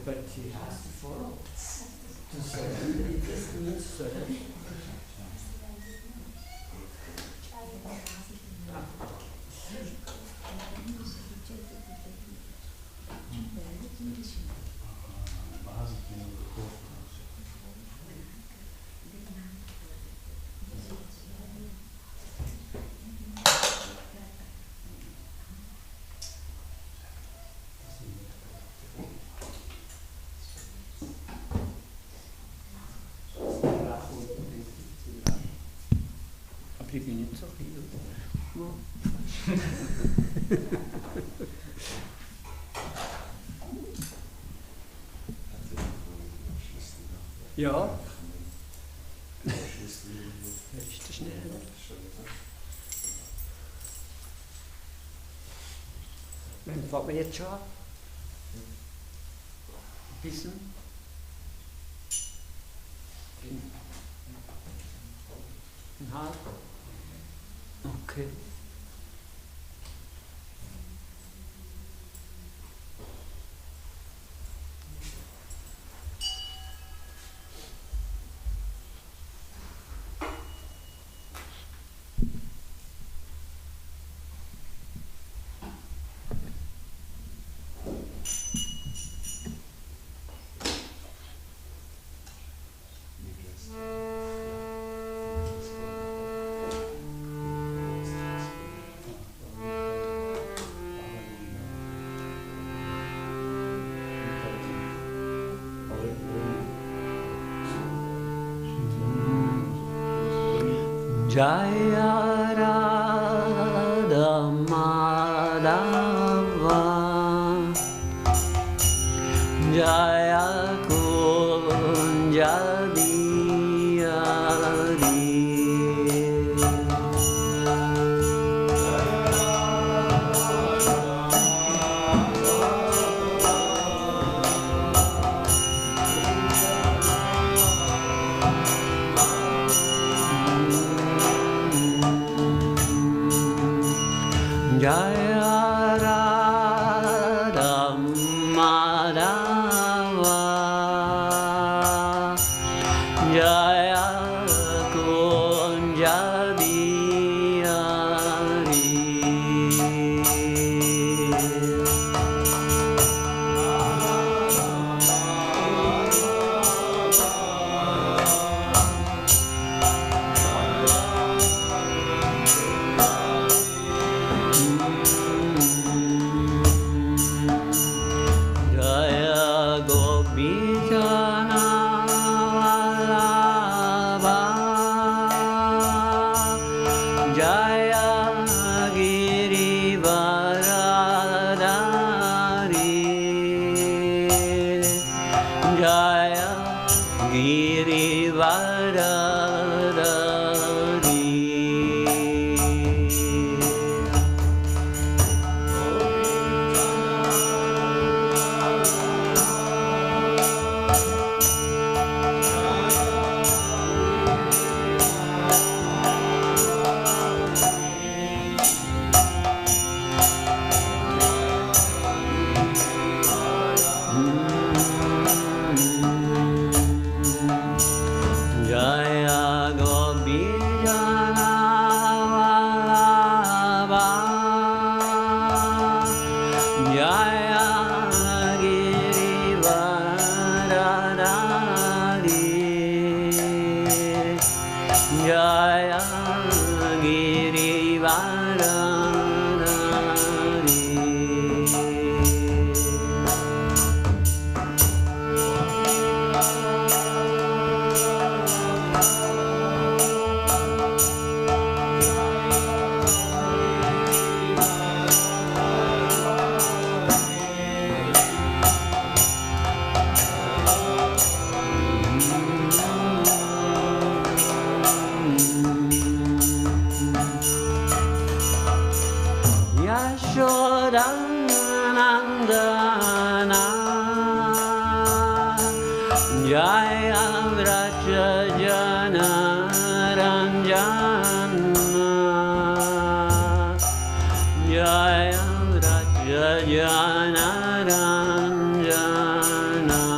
but he has to follow to serve. It just means serve. Proprio něco no. Jo? Ještě schnell. Wenn wir jetzt schon wissen, ein halb. Okay. Jaya Radha Madhava Jaya Kunja Bihari Jaya Radha Madhava Jaya Kunja Bihari Jaya Jana Ranjana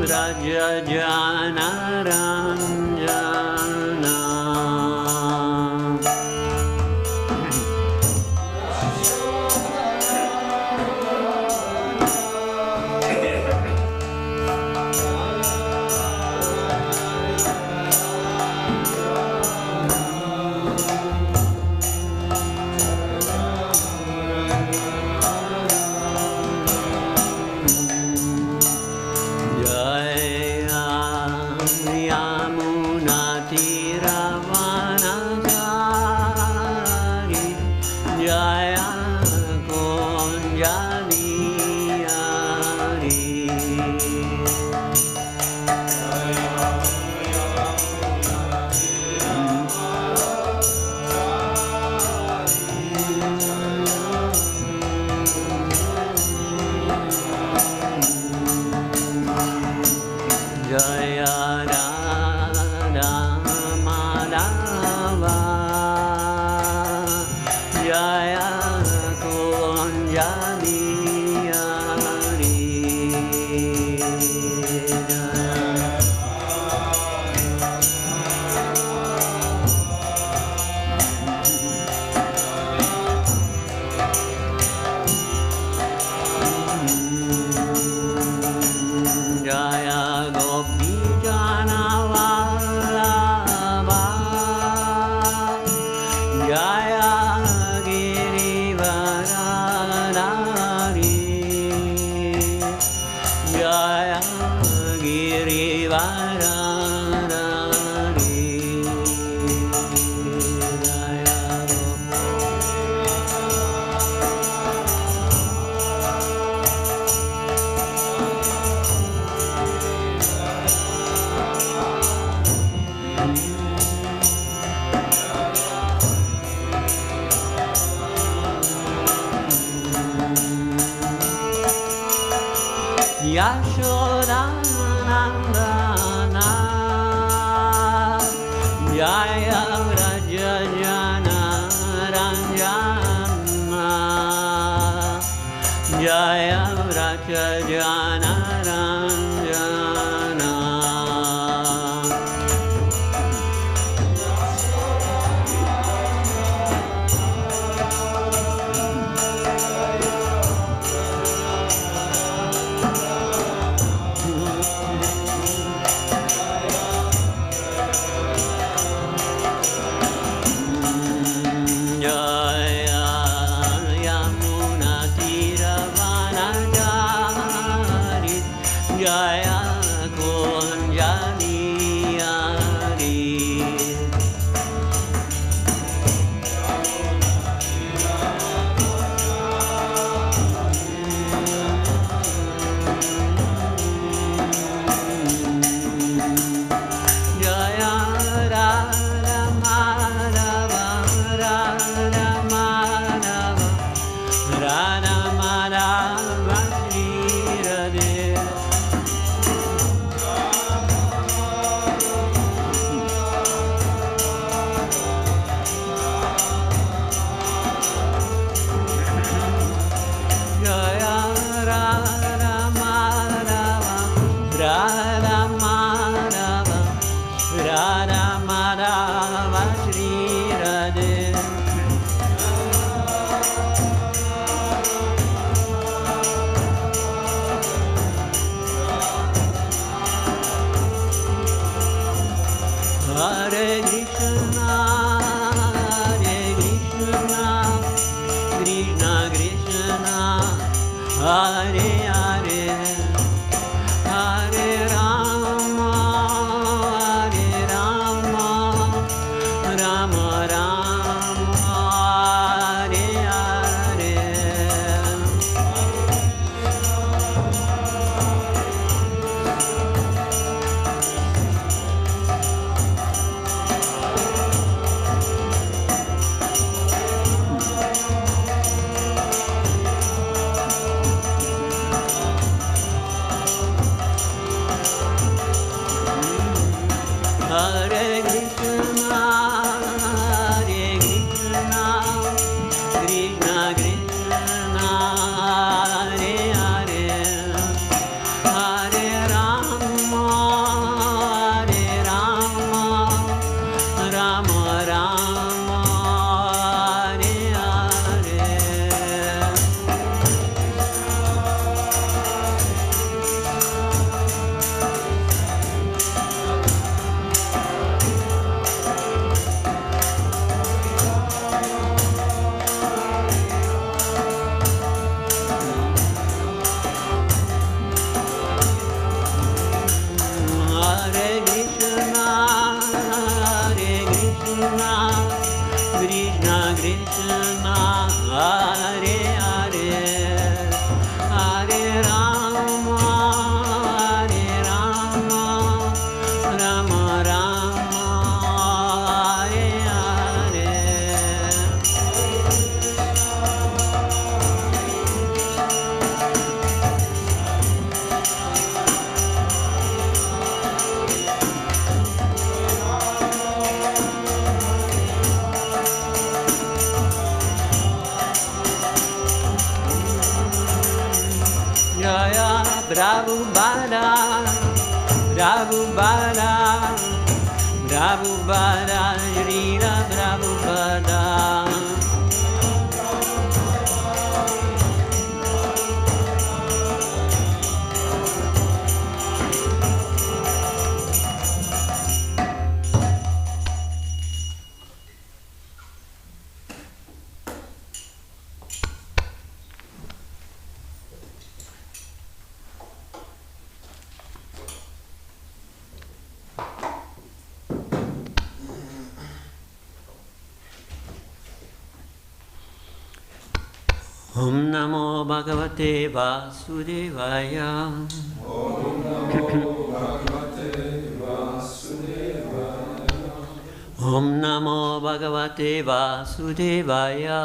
Raja Jana Ranjana. Yashodanandana Jaya Raja Jana Ranjana Jaya Raja Jana Ranjana Rama, Hare Rama, Rama Rama, Hare Hare. Jaya Prabhupada, Prabhupada, Prabhupada, Srila Prabhupada. Om Namo Bhagavate Vasudevaya. Om Namo Bhagavate Vasudevaya. Om Namo Bhagavate Vasudevaya.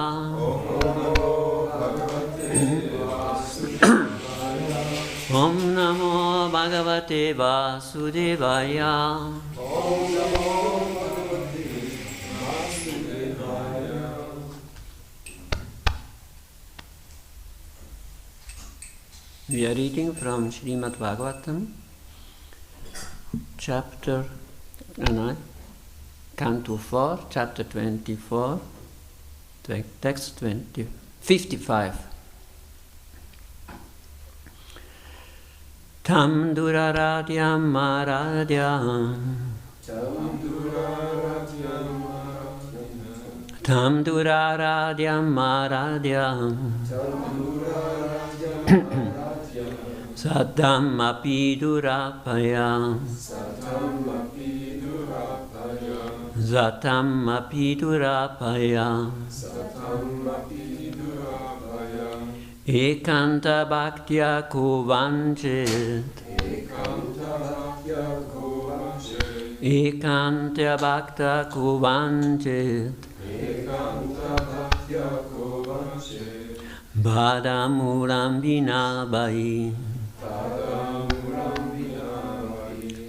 Om Namo Bhagavate Vasudevaya. Om Namo Bhagavate Vasudevaya. Om Namo Bhagavate Vasudevaya. We are reading from Srimad Bhagavatam, chapter, Canto 4, chapter 24, text 55. Tam duraradyam maradyam, tam duraradyam maradyam, Satam api durapayam, Zatam api durapayam, Ekanta bhaktya kuvanchit, Ekanta bhakta kuvanchit, Badamuram vinabai,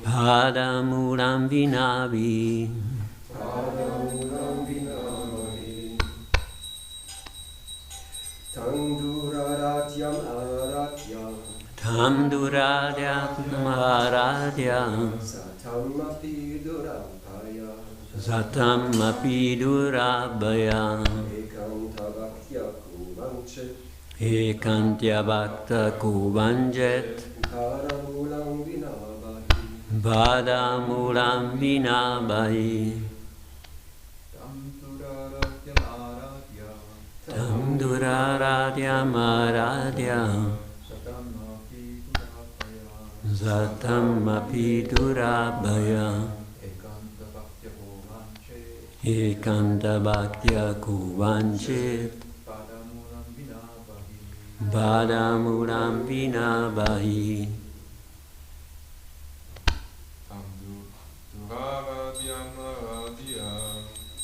Badamuram vinavi. Tam duradyam aradyam, Zatam api durabhayam, Ekantya bhakta kuvanjet, Badamulam vinabai. Tam duraradyam aradyam, Zatam api durabhayam, Ekanta bhaktya kuvanchit, Badamuram vinabai.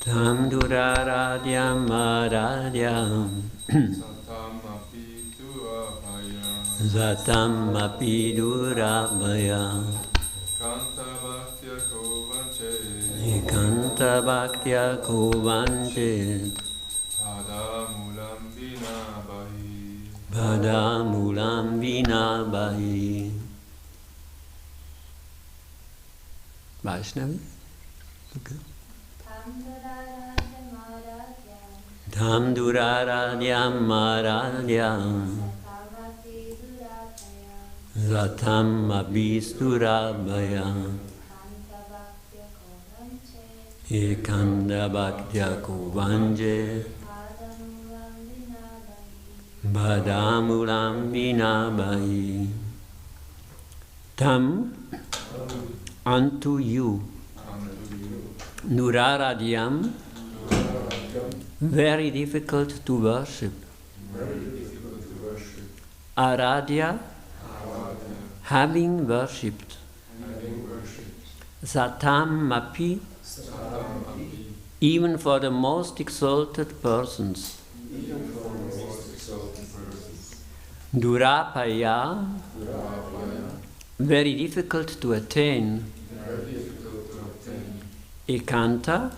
Tam duraradyam aradyam, Zatam api durabhayam, Ekanta bhaktya kuvanchit, Badamulam vinabai. Vaishnavi? Okay. Tam duraradyam aradyam, Zatam abhisturabhayam, Ekanda bhaktya kuvanchit, Badamulam vinabai. Tam, unto you, Nuraradyam, very difficult to worship. Aradhya, having worshipped, Satam Mapi, even for the most exalted persons, Durapaya, very difficult to attain, Ekanta,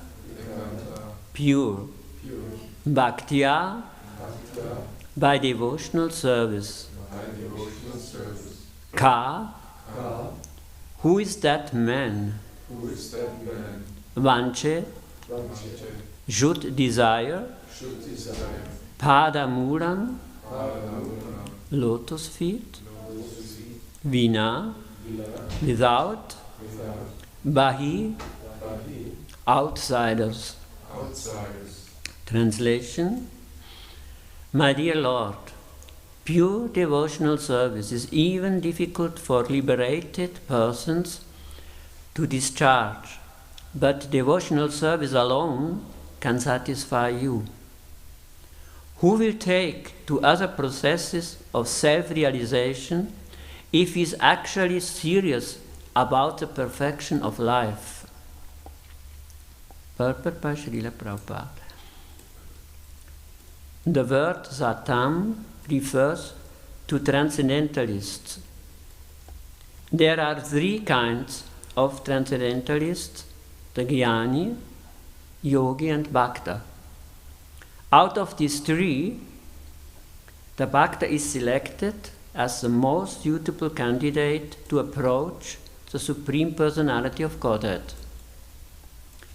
pure, Bhaktya, by devotional service, Ka, who is that man? Vanche, should desire, Padamulam, lotus feet, Vina, without, Bahi, outsiders. Translation: My dear Lord, pure devotional service is even difficult for liberated persons to discharge, but devotional service alone can satisfy you. Who will take to other processes of self-realization if he is actually serious about the perfection of life? Purport by Srila Prabhupada. The word Satam refers to transcendentalists. There are three kinds of transcendentalists: the Jnani, Yogi and Bhakta. Out of these three, the Bhakta is selected as the most suitable candidate to approach the Supreme Personality of Godhead.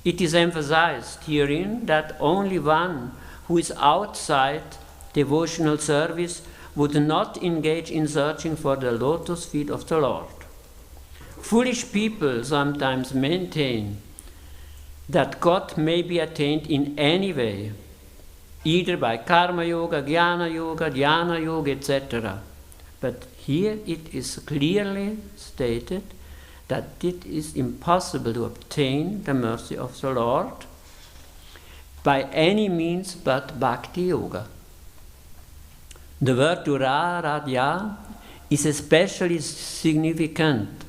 It is emphasized herein that only one who is outside devotional service would not engage in searching for the lotus feet of the Lord. Foolish people sometimes maintain that God may be attained in any way, either by karma yoga, jnana yoga, dhyana yoga, etc. But here it is clearly stated that it is impossible to obtain the mercy of the Lord by any means but bhakti yoga. The word Duraradhya is especially significant.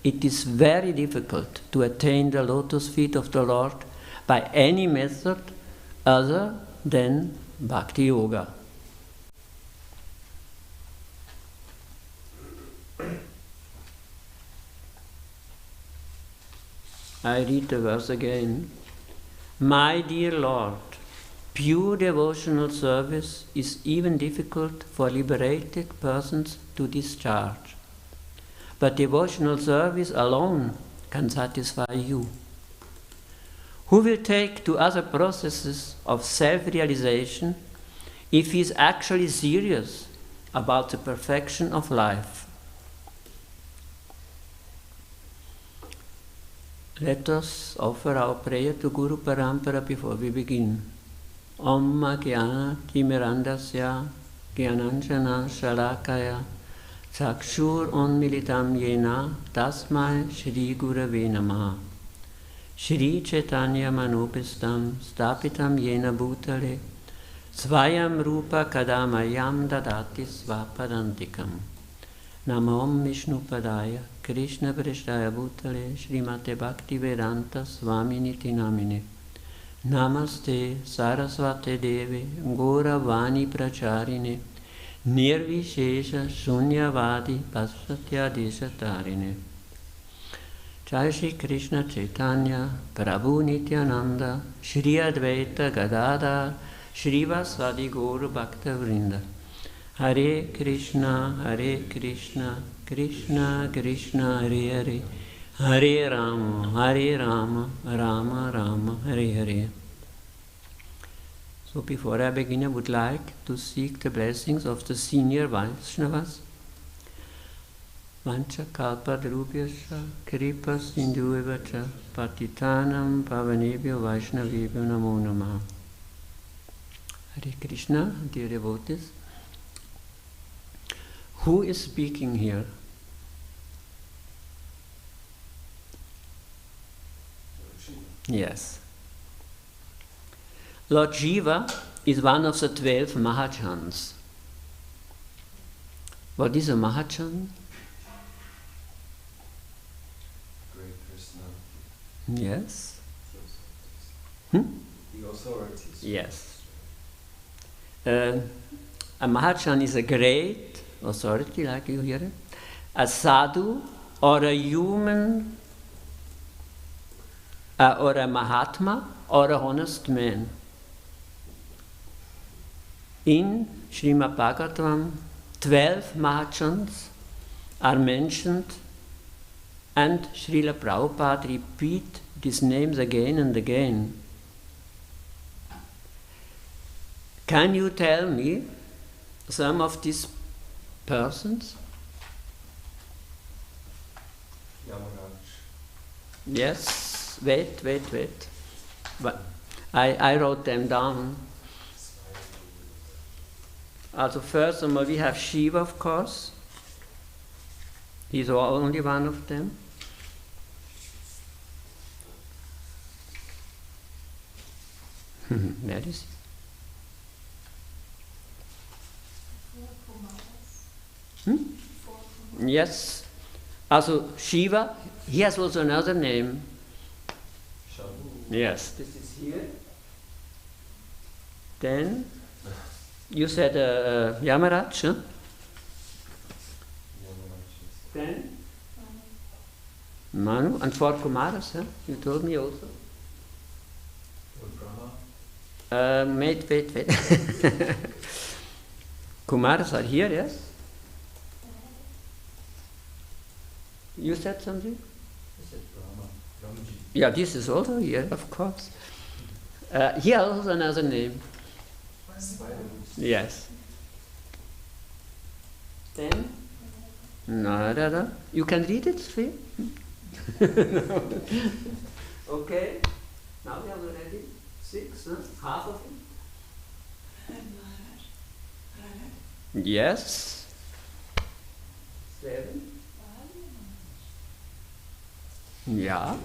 It is very difficult to attain the lotus feet of the Lord by any method other than bhakti yoga. I read the verse again. My dear Lord, pure devotional service is even difficult for liberated persons to discharge. But devotional service alone can satisfy you. Who will take to other processes of self-realization if he is actually serious about the perfection of life? Let us offer our prayer to Guru Parampara before we begin. Om Jnana Timirandasya Jnananjana Shalakaya Chakshur Unmilitam Yena Tasmai Shri Gurave Namaha. Shri Chaitanya Manopistam Stapitam Yena Bhutale Svayam Rupa Kadamayam Dadati Svapadantikam. Namom Vishnu Padaya Krishna Prasthaya Bhutale Srimate Bhakti Vedanta Swaminiti Namine. Namaste Saraswate Deve Gora Vani Pracharine Nirvishesha Shunyavadi Pasatya Deshatarine. Jai Shri Krishna Chaitanya Prabhu Nityananda Shri Advaita Gadadhar Shri Vasadi Gaur Bhakta Vrinda. Hare Krishna Krishna Krishna Hare Hare Hare Rama Rama Rama Hare Hare. So before I begin, I would like to seek the blessings of the senior Vaishnavas. Vancha kalpadrubhyascha kripa sindhuevacha patitanam pavanebhyo vaishnavebhyo namo namaha. Hare Krishna, dear devotees. Who is speaking here? Yes. Lord Shiva is one of the 12 Mahajans. What is a Mahachan? Great personality. Yes. Hmm? The authorities. Yes. A Mahachan is a great authority, like you hear it, a sadhu or a human or a Mahatma or a honest man. In Srimad Bhagavatam, 12 Mahachans are mentioned, and Srila Prabhupada repeat these names again and again. Can you tell me some of these persons? Yamaraj. Yes, wait. But I wrote them down. Also, first of all, we have Shiva, of course. He's only one of them. Where is he? Yes. Also, Shiva, he has also another name. Shabu. Yes. This is here. Then, you said Yamaraj, huh? Yamaraj. Then? Manu. And four Kumaras, huh? You told me also. Or Brahma. Wait. Kumaras are here, yes? You said something? I said Brahma. Ramji. Yeah, this is also here, of course. He has also another name. Spiders. Yes. Then? Narada. You can read it, Sri? Okay. Now we have already 6, huh? Half of it. Yes. 7. Yeah.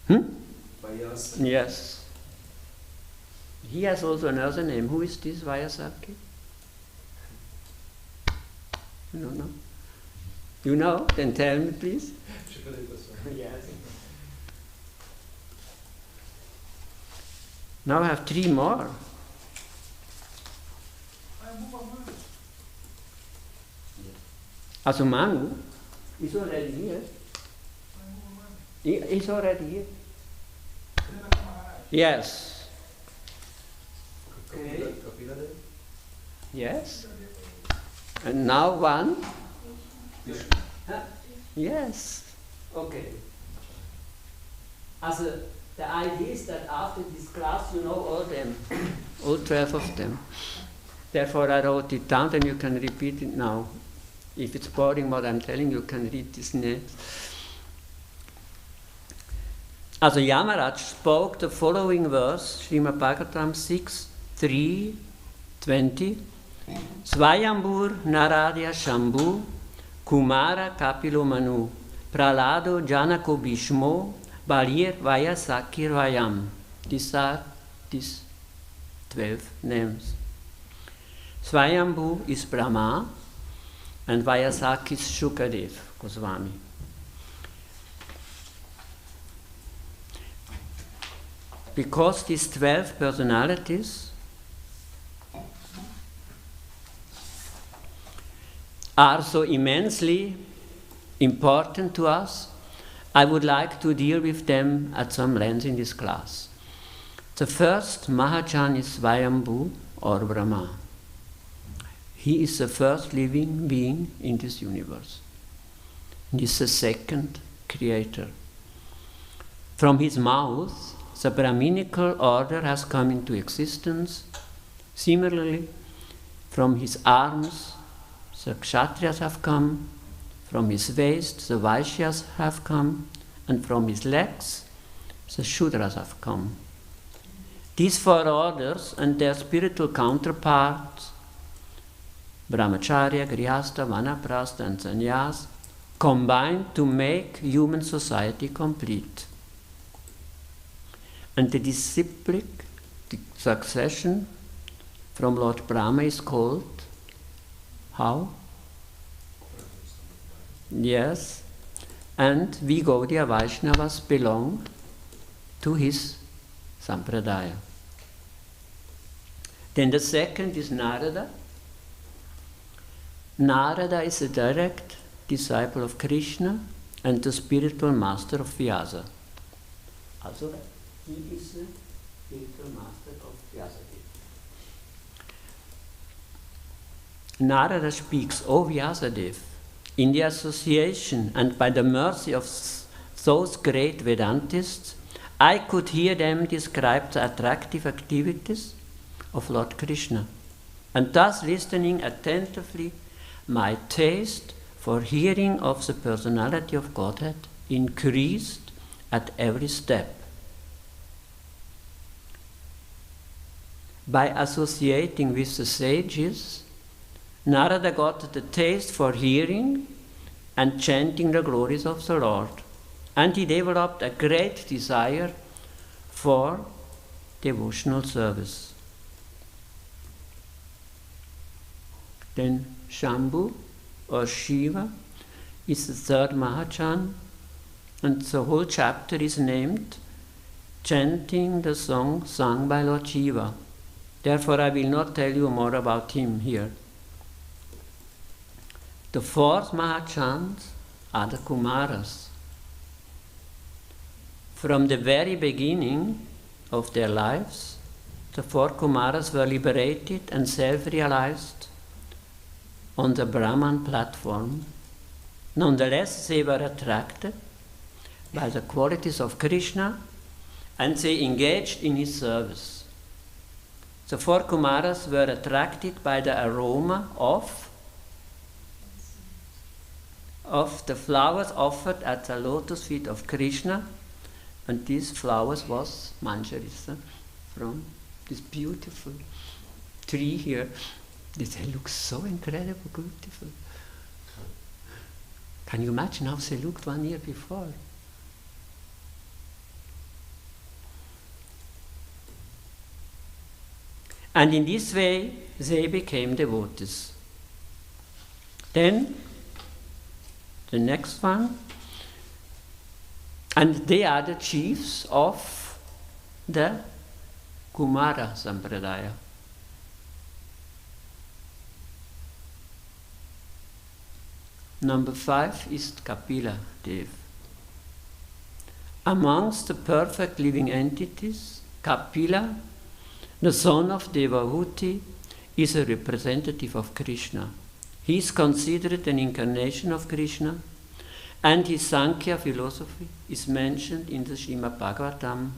Hmm? Vyasaki. Yes. He has also another name. Who is this Vyasaki? You don't know? You know? Then tell me, please. Yes. Now I have 3 more. Also Manu is already here. He's already here. Yes. Okay. Kapila Dev. Yes. And now one. Huh? Yes. Okay. Also, the idea is that after this class you know all them, all 12 of them. Therefore I wrote it down and you can repeat it now. If it's boring what I'm telling you, can read this next. Also Yamaraj spoke the following verse, Srimad Bhagavatam 6:3-20. Svayambur Naradya Shambhu Kumara Kapilo Manu Pralado Janako Bhishmo Balir Vayasakir Vayam. These are these 12 names. Svayambhu is Brahma and Vayasaki is Shukadev Goswami. Because these 12 personalities are so immensely important to us, I would like to deal with them at some length in this class. The first Mahachan is Svayambhu or Brahma. He is the first living being in this universe. He is the second creator. From his mouth, the Brahminical order has come into existence. Similarly, from his arms, the Kshatriyas have come. From his waist, the Vaishyas have come. And from his legs, the Shudras have come. These 4 orders and their spiritual counterparts, Brahmacharya, Grihastha, Vanaprastha and Sannyas, combine to make human society complete. And the disciplic succession from Lord Brahma is called how? Yes. And we Gaudiya Vaishnavas belong to his Sampradaya. Then the second is Narada. Narada is a direct disciple of Krishna and the spiritual master of Vyasa. Also, he is the spiritual master of Vyasa. Narada speaks, O Vyasadeva, in the association and by the mercy of those great Vedantists, I could hear them describe the attractive activities of Lord Krishna, and thus listening attentively, my taste for hearing of the personality of Godhead increased at every step. By associating with the sages, Narada got the taste for hearing and chanting the glories of the Lord, and he developed a great desire for devotional service. Then Shambhu, or Shiva, is the third Mahachan, and the whole chapter is named Chanting the Song Sung by Lord Shiva. Therefore I will not tell you more about him here. The fourth Mahachans are the Kumaras. From the very beginning of their lives, the four Kumaras were liberated and self-realized on the Brahman platform. Nonetheless, they were attracted by the qualities of Krishna and they engaged in his service. The four Kumaras were attracted by the aroma of the flowers offered at the lotus feet of Krishna, and these flowers was Manjarisa from this beautiful tree here. They look so incredibly beautiful. Can you imagine how they looked 1 year before? And in this way, they became devotees. Then, the next one, and they are the chiefs of the Kumara Sampradaya. Number 5 is Kapila Dev. Amongst the perfect living entities, Kapila, the son of Devahuti, is a representative of Krishna. He is considered an incarnation of Krishna, and his Sankhya philosophy is mentioned in the Srimad Bhagavatam.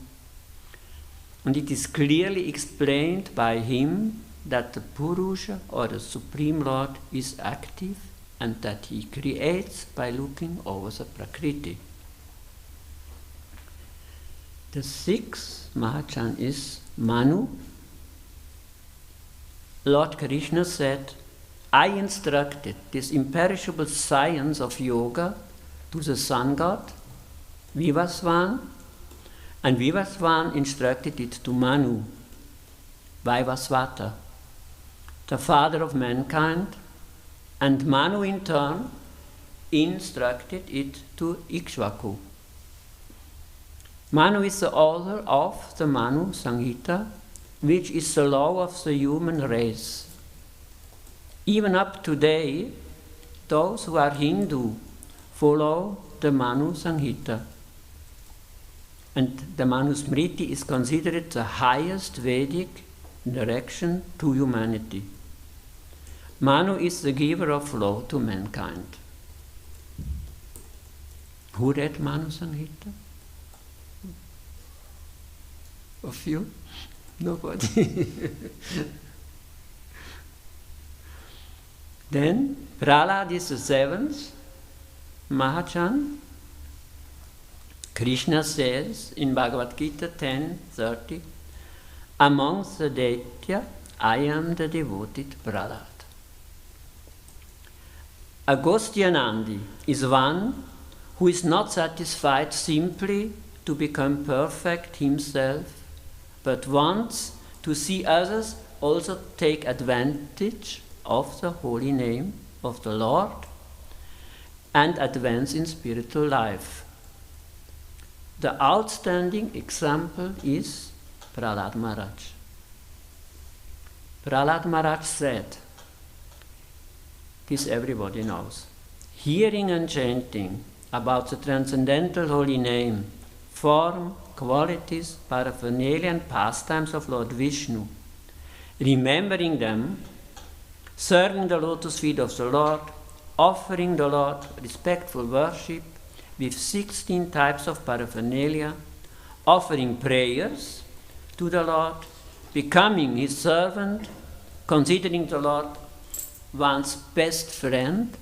And it is clearly explained by him that the Purusha, or the Supreme Lord, is active and that he creates by looking over the Prakriti. The sixth Mahachan is Manu. Lord Krishna said, I instructed this imperishable science of yoga to the sun god, Vivasvan, and Vivasvan instructed it to Manu, Vaivasvata, the father of mankind, and Manu in turn instructed it to Ikshvaku. Manu is the author of the Manu Samhita, which is the law of the human race. Even up to today, those who are Hindu follow the Manu Samhita. And the Manu Smriti is considered the highest Vedic direction to humanity. Manu is the giver of law to mankind. Who read Manu Samhita? Of you? Nobody. Then Prahlad is the seventh Mahachan. Krishna says in Bhagavad Gita 10:30, amongst the Daitya, I am the devoted Prahlad. Agostyanandi is one who is not satisfied simply to become perfect himself, but wants to see others also take advantage of the holy name of the Lord and advance in spiritual life. The outstanding example is Prahlad Maharaj. Prahlad Maharaj said, this everybody knows, hearing and chanting about the transcendental holy name, form, qualities, paraphernalia and pastimes of Lord Vishnu, remembering them, serving the lotus feet of the Lord, offering the Lord respectful worship with 16 types of paraphernalia, offering prayers to the Lord, becoming his servant, considering the Lord one's best friend,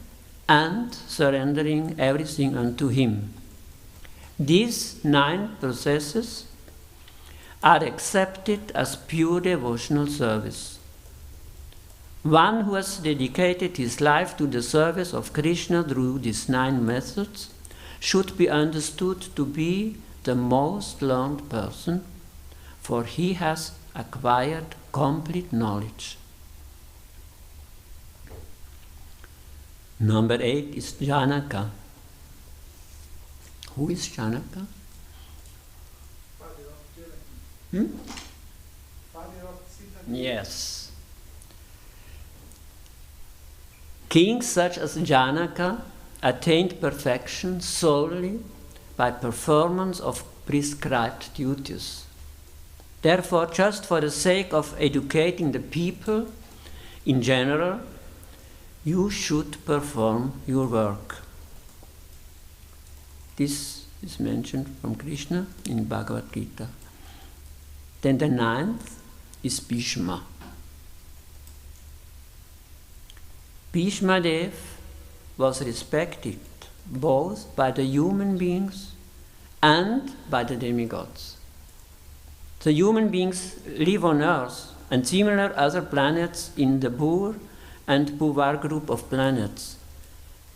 and surrendering everything unto him. These 9 processes are accepted as pure devotional service. One who has dedicated his life to the service of Krishna through these 9 methods should be understood to be the most learned person, for he has acquired complete knowledge. Number 8 is Janaka. Who is Janaka? Yes. Kings such as Janaka attained perfection solely by performance of prescribed duties. Therefore, just for the sake of educating the people in general, you should perform your work. This is mentioned from Krishna in Bhagavad Gita. Then the 9th is Bhishma. Bhishma Dev was respected both by the human beings and by the demigods. The human beings live on Earth and similar other planets in the Bur and Bhuvar group of planets.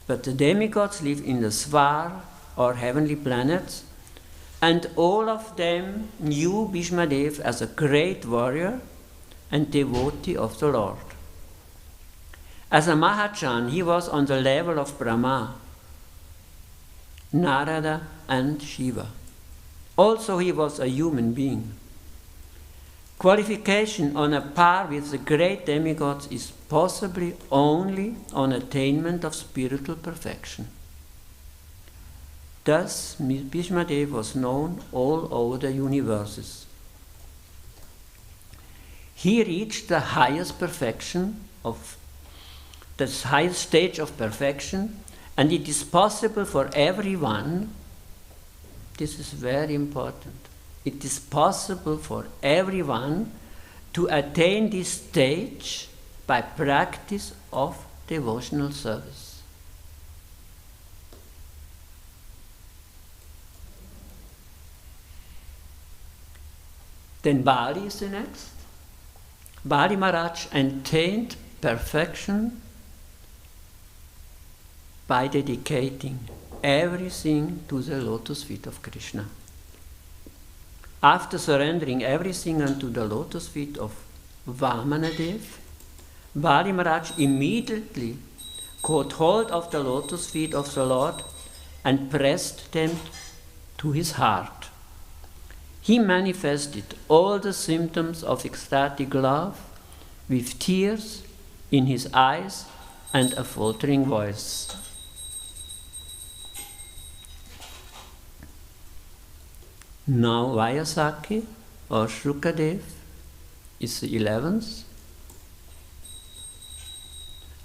But the demigods live in the Svar or heavenly planets, and all of them knew Bhishma Dev as a great warrior and devotee of the Lord. As a Mahachan, he was on the level of Brahma, Narada and Shiva. Also, he was a human being. Qualification on a par with the great demigods is possibly only on attainment of spiritual perfection. Thus, Bhishma Dev was known all over the universes. He reached the highest perfection of the highest stage of perfection, and it is possible for everyone, this is very important, it is possible for everyone to attain this stage by practice of devotional service. Then Bali is the next. Bali Maharaj attained perfection by dedicating everything to the lotus feet of Krishna. After surrendering everything unto the lotus feet of Vamanadev, Bali Maharaj immediately caught hold of the lotus feet of the Lord and pressed them to his heart. He manifested all the symptoms of ecstatic love with tears in his eyes and a faltering voice. Now Vyasaki or Shrukadev is the 11th.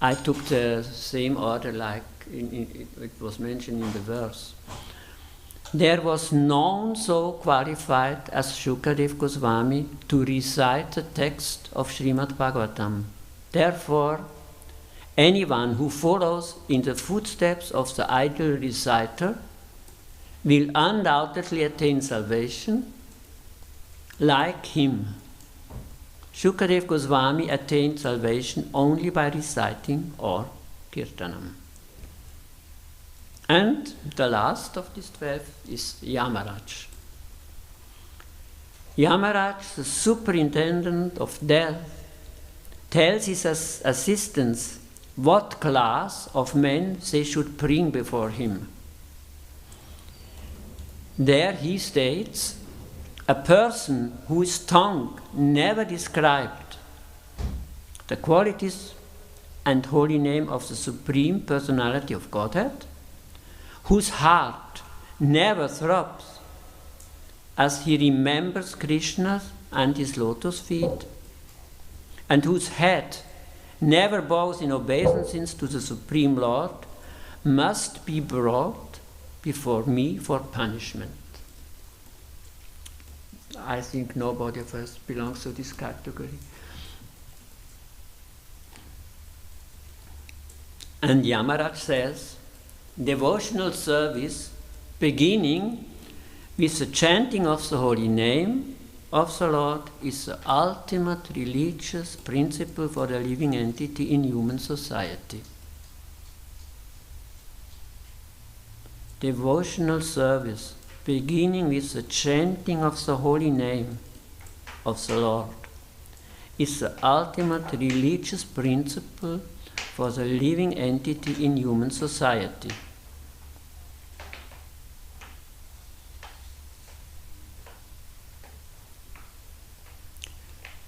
I took the same order like it was mentioned in the verse. There was none so qualified as Shukadev Goswami to recite the text of Srimad Bhagavatam. Therefore, anyone who follows in the footsteps of the ideal reciter will undoubtedly attain salvation like him. Shukadev Goswami attained salvation only by reciting or kirtanam. And the last of these 12 is Yamaraj. Yamaraj, the superintendent of death, tells his assistants what class of men they should bring before him. There he states, a person whose tongue never described the qualities and holy name of the Supreme Personality of Godhead, whose heart never throbs as he remembers Krishna and his lotus feet, and whose head never bows in obeisance to the Supreme Lord, must be brought before me for punishment. I think nobody of us belongs to this category. And Yamaraj says, devotional service beginning with the chanting of the holy name of the Lord is the ultimate religious principle for the living entity in human society. Devotional service beginning with the chanting of the holy name of the Lord is the ultimate religious principle for the living entity in human society.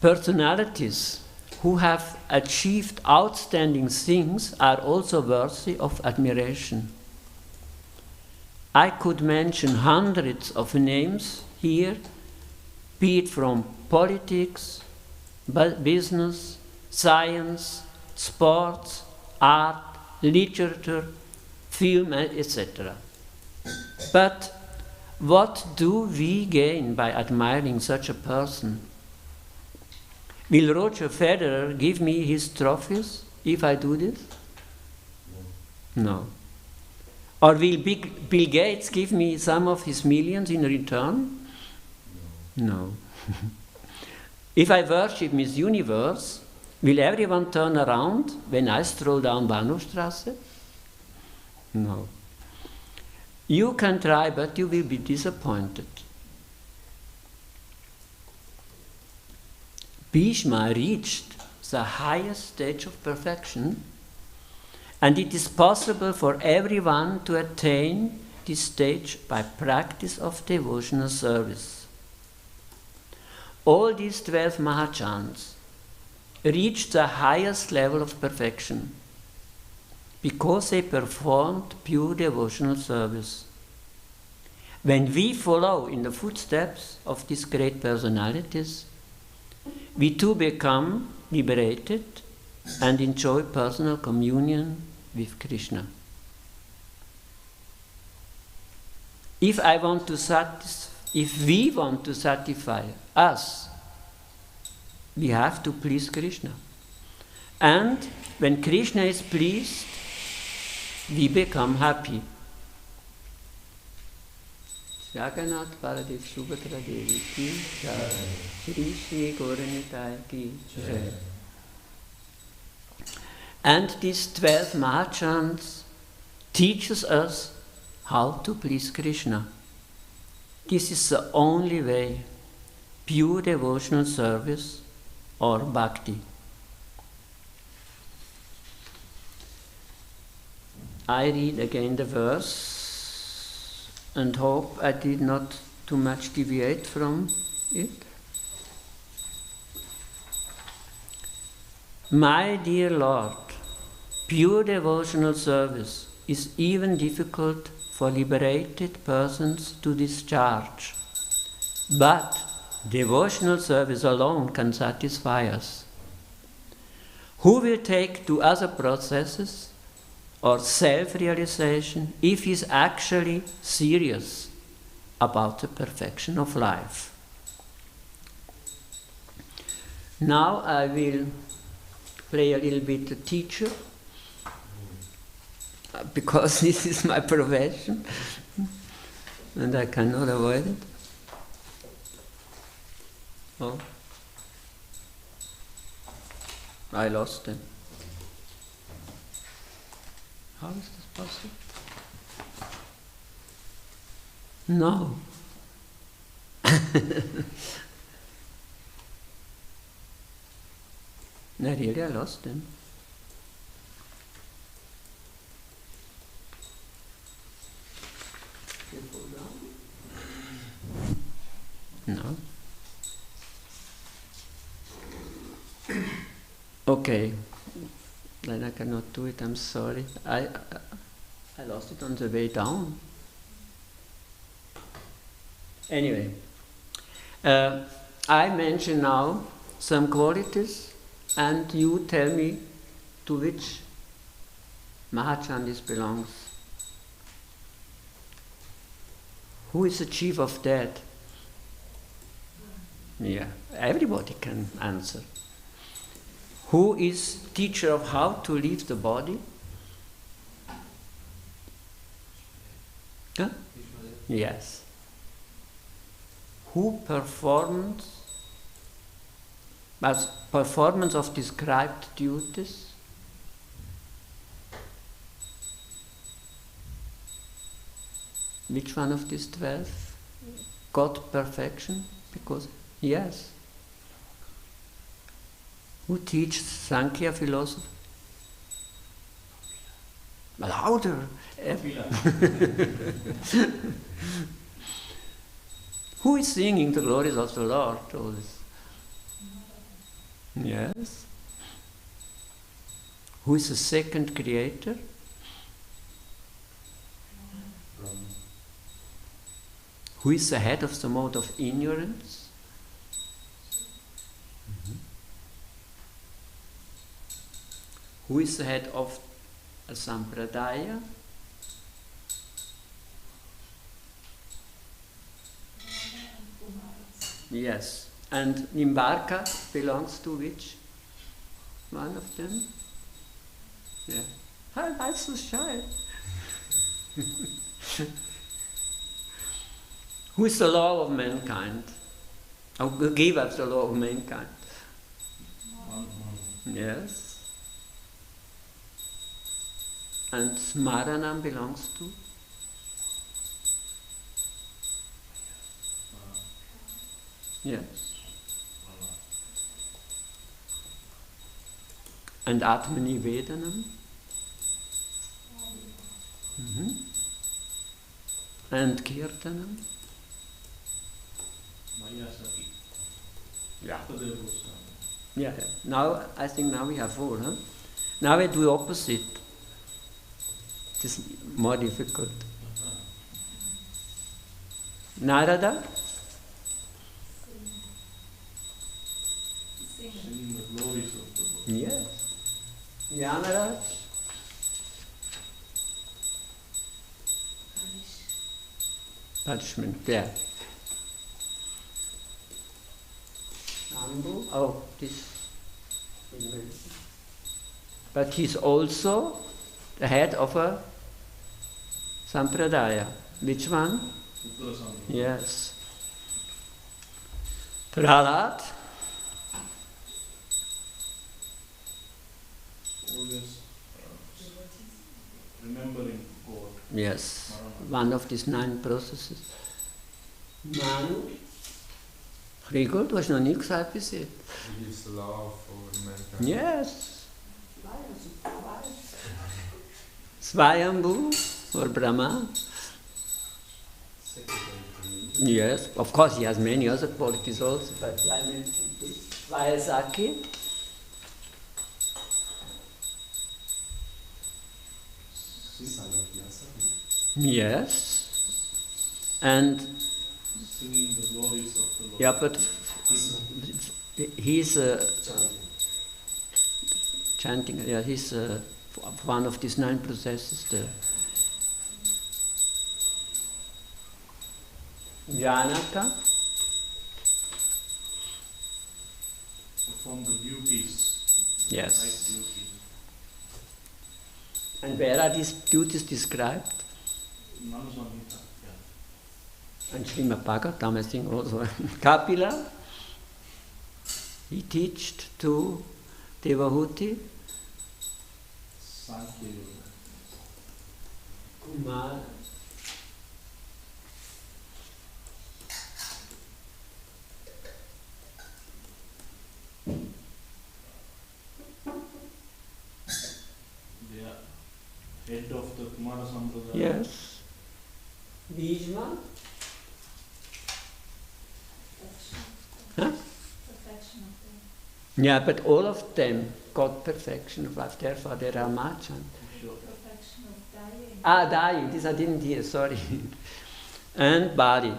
Personalities who have achieved outstanding things are also worthy of admiration. I could mention hundreds of names here, be it from politics, business, science, sports, art, literature, film, etc. But what do we gain by admiring such a person? Will Roger Federer give me his trophies if I do this? No. Or will Bill Gates give me some of his millions in return? No. If I worship Miss Universe, will everyone turn around when I stroll down Bahnhofstrasse? No. You can try, but you will be disappointed. Bhishma reached the highest stage of perfection, and it is possible for everyone to attain this stage by practice of devotional service. All these 12 Mahachans reached the highest level of perfection because they performed pure devotional service. When we follow in the footsteps of these great personalities, we too become liberated and enjoy personal communion with Krishna. If we want to satisfy us, we have to please Krishna. And when Krishna is pleased, we become happy. Jagannath Baladev Subhadra Devi ki jai. Shri Shri Gauranitai ki jai. And these 12 Mahachans teaches us how to please Krishna. This is the only way, pure devotional service or bhakti. I read again the verse and hope I did not too much deviate from it. My dear Lord, pure devotional service is even difficult for liberated persons to discharge, but devotional service alone can satisfy us. Who will take to other processes or self-realization if he is actually serious about the perfection of life? Now I will play a little bit the teacher, because this is my profession and I cannot avoid it. Oh, I lost them. How is this possible? No. No, really, I lost them. No. Okay. Then I cannot do it, I'm sorry. I lost it on the way down. Anyway, I mention now some qualities, and you tell me to which Mahachan this belongs. Who is the chief of that? Yeah, everybody can answer. Who is teacher of how to leave the body? Huh? Yes. Who performance of described duties? Which one of these 12 got perfection? Because, yes. Who teaches Sankhya philosophy? Louder! Who is singing the glories of the Lord? Yes. Who is the second creator? Who is the head of the mode of ignorance? Who is the head of a sampradaya? Yes. And Nimbarka belongs to which one of them? Yeah. I'm so shy. Who is the law of mankind? Who gave us the law of mankind? Yes. And Smaranam belongs to? Yes. And Atmani Vedanam? And Kirtanam? Yeah. Yeah. Now, I think now we have 4, huh? Now we do opposite. It is more difficult. Narada? Singing the glories of the Lord. Yes. Yamaraj? Punishment, yeah. Shambhu? Oh, this. But he's also the head of a sampradaya. Which one? Yes. Prahlad? Always remembering God. Yes. One of these 9 processes. Manu? Rigor, du hast noch nie gesagt bis jetzt. He gives the law for mankind. Yes. Swayambhu or Brahma? Yes, of course he has many other qualities also, but I mentioned this. Vayasaki? Yes. And Singing the glories of the Lord. yeah, but he's chanting. Yeah, he's one of these 9 processes. The Janaka. Perform the duties. Yes. Right duties. And where are these duties described? Manusamhita. Yeah. And Srimad Bhagavatam, I think also. Kapila, he taught to Devahuti. Sankhya Yoga. Kumar. Kumara Sampradaya. Yes. Bhishma. Huh? Perfection of them. Yeah, but all of them got perfection of life, therefore they are merchant. Sure. Perfection of dying. Ah, dying, this I didn't hear, sorry. And body.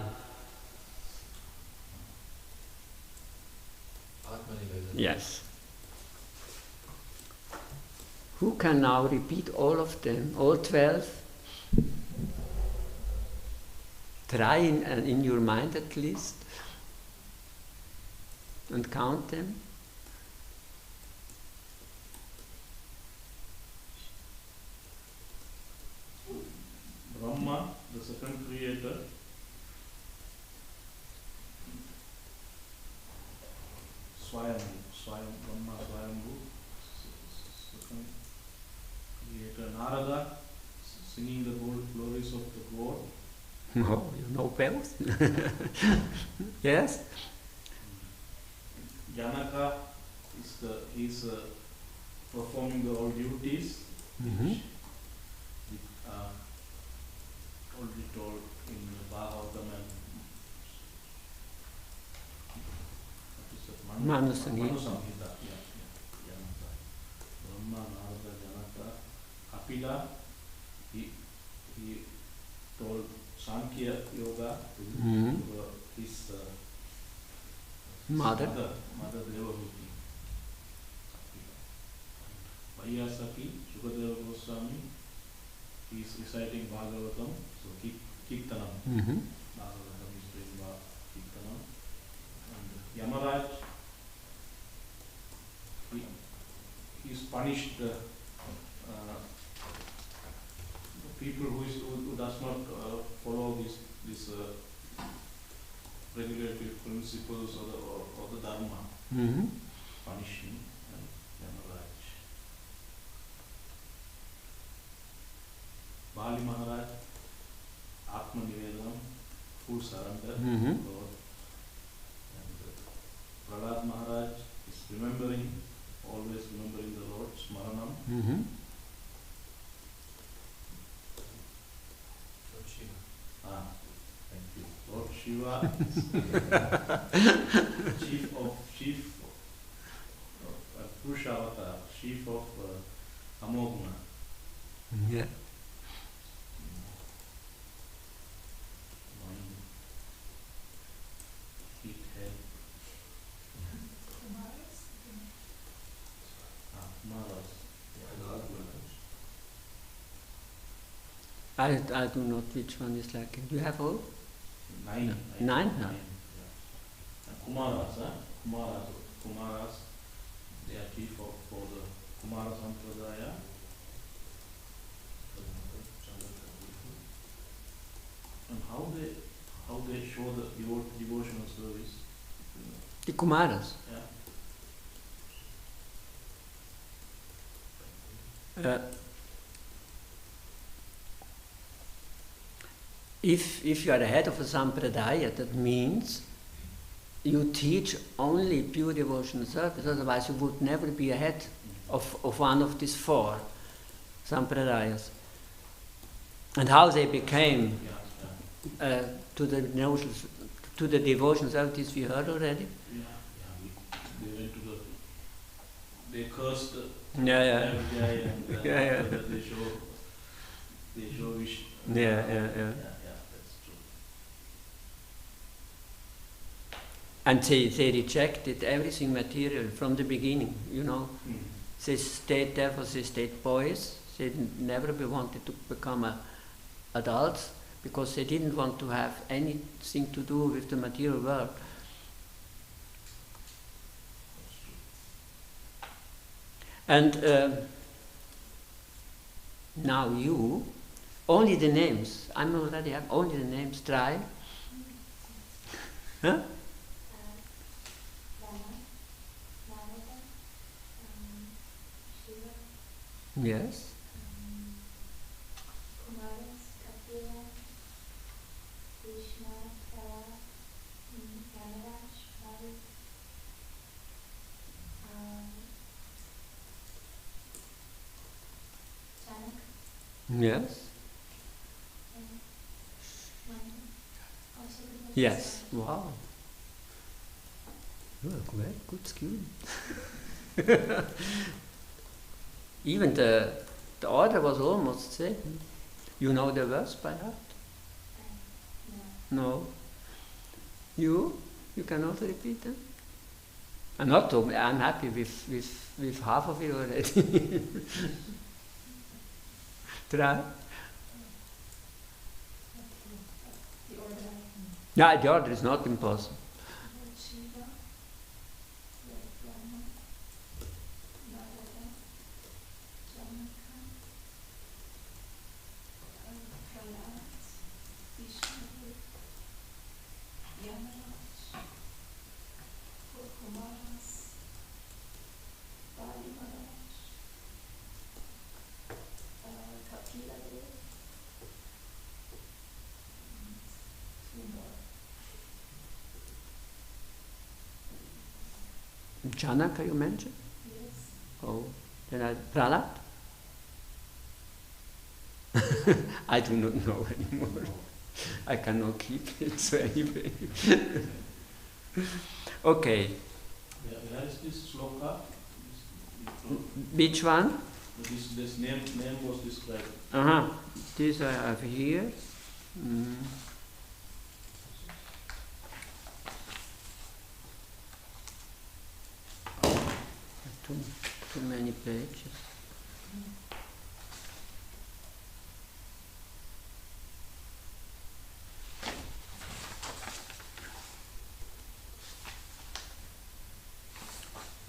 Atmanivedana. Yes. Who can now repeat all of them, all 12? Try in your mind at least. And count them. Brahma, the second creator. Brahma Swayambhu, second creator. Narada, singing the glories of the God. Oh, you know both? Yes? Janaka is performing the all duties, Mm-hmm. which already told in Bhagavatam and what is that? Manu Samhita. Manu Samhita, yeah. Janaka. Brahma, Narada, Janaka. Kapila, he told Sankhya Yoga to his Mother. Mother Devahuti. Vyasaki, Sukadeva Goswami, he is reciting Bhagavatam, so Kirtanam. Mm-hmm. Bhagavatam is doing Kirtanam. And Yamaraj, he is punished people who does not follow this regulatory principles or the dharma, Mm-hmm. punish him. And Yamaraj. Bali Maharaj, Atma Nivedanam, full surrender to Mm-hmm. Lord. And Prahlad Maharaj is remembering, always remembering the Lord, Smaranam. Mm-hmm. Lord Shiva. Thank you. Lord Shiva is chief of Purusha Avatar, chief of Amogna. Yeah. Mind, heat, head, Maras. And Atmanas. I do not which one is like. Do you have all? Nine. Nine? No. Yeah. And Kumaras, they are chief for the Kumara Sampradaya. And how they show the devotional service. The Kumaras. Yeah. If you are the head of a sampradaya, that means you teach only pure devotional service, otherwise you would never be a head of one of these four sampradayas. And how they became to the devotional service we heard already. They went to they cursed Yeah. Vijay and Yeah. they show wish. Yeah. That's true. And they rejected everything material from the beginning, you know. They stayed there for they stayed boys. They never wanted to become adults because they didn't want to have anything to do with the material world. And now you, only the names. I'm already have only the names. Try. Huh? Yes. Yes. Yes. Wow. Oh, great, good skill. Even the order was almost same. You know the verse by heart? No. You cannot repeat them? I'm not. I'm happy with half of it already. Try. The order. No, the order is not impossible. Shiva, Brahma, Narada, Janaka, Prahlad, Vishnu, Yamaraj, Kumaras, Bali Maharaj, Kapila Dev, and two more. Janaka you mentioned? Yes. Oh, then Prahlad? I do not know anymore. I cannot keep it, so anyway. Okay, Where is this sloka? which one? This name was described. This I have here. Mm. Too many pages.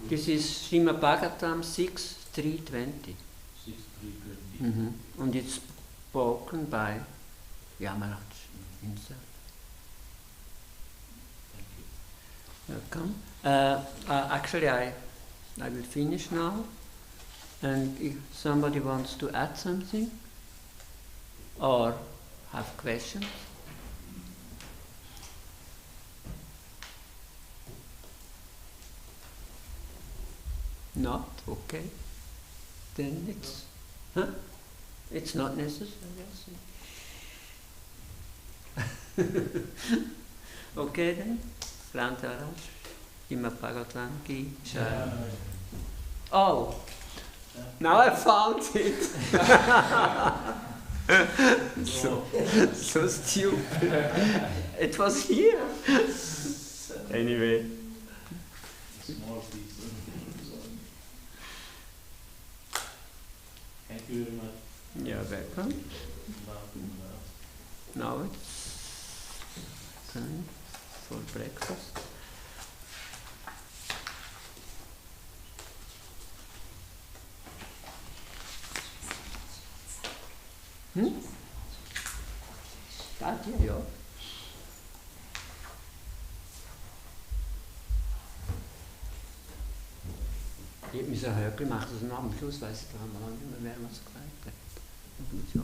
This is Srimad Bhagavatam 6.3.20. 6.3.20. And it's spoken by Yamaraj himself. Thank you. Welcome. Actually, I will finish now. And if somebody wants to add something or have questions. Not? Okay. Then it's not necessary, I guess. Okay then. Grantaraj, Srimad Bhagavatam ki Jai. Oh, now I found it. so stupid. It was here. Anyway. Small piece. Thank you very much. You're welcome. Now it's time for breakfast. Start hier, ja. Ich habe mir so ein Höckel gemacht, also noch am Schluss weiss ich, da haben wir lange nicht mehr was gesagt. Ja.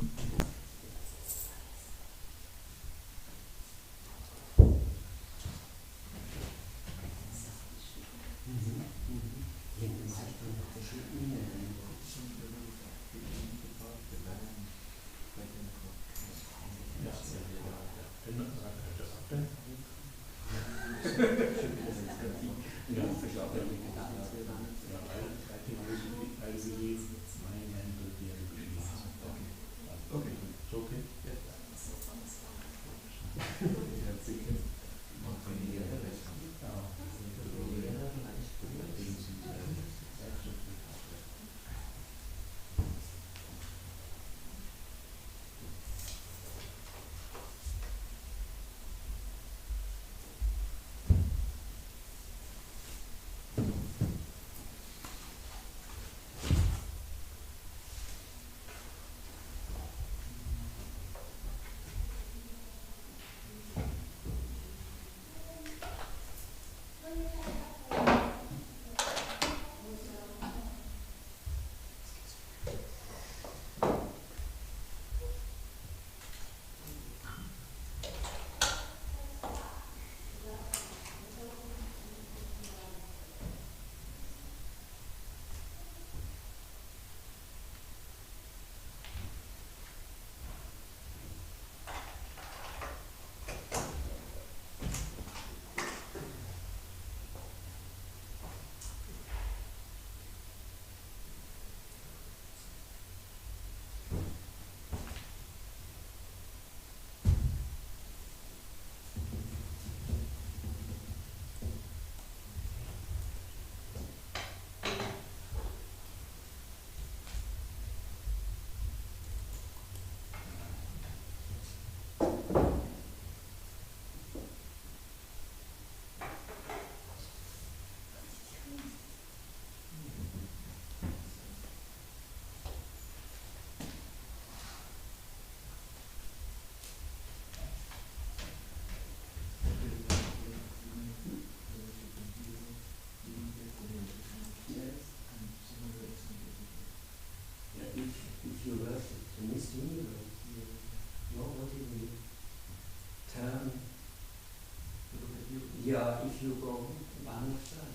but if you go Vanasa,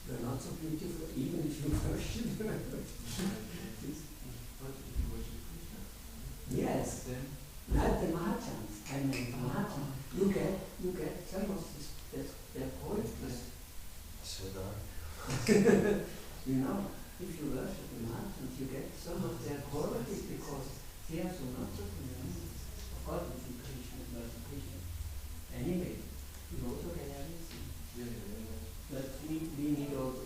you're not so beautiful, even if you worship. Yes, not the Mahachans. I mean, the Mahachans. You get some of this, their poetry. So dark. You know, if you worship the Mahachans, you get some of their qualities because they are so not so familiar. Of course, if you Krishna, worship Krishna. Anyway, you also get everything. But we need also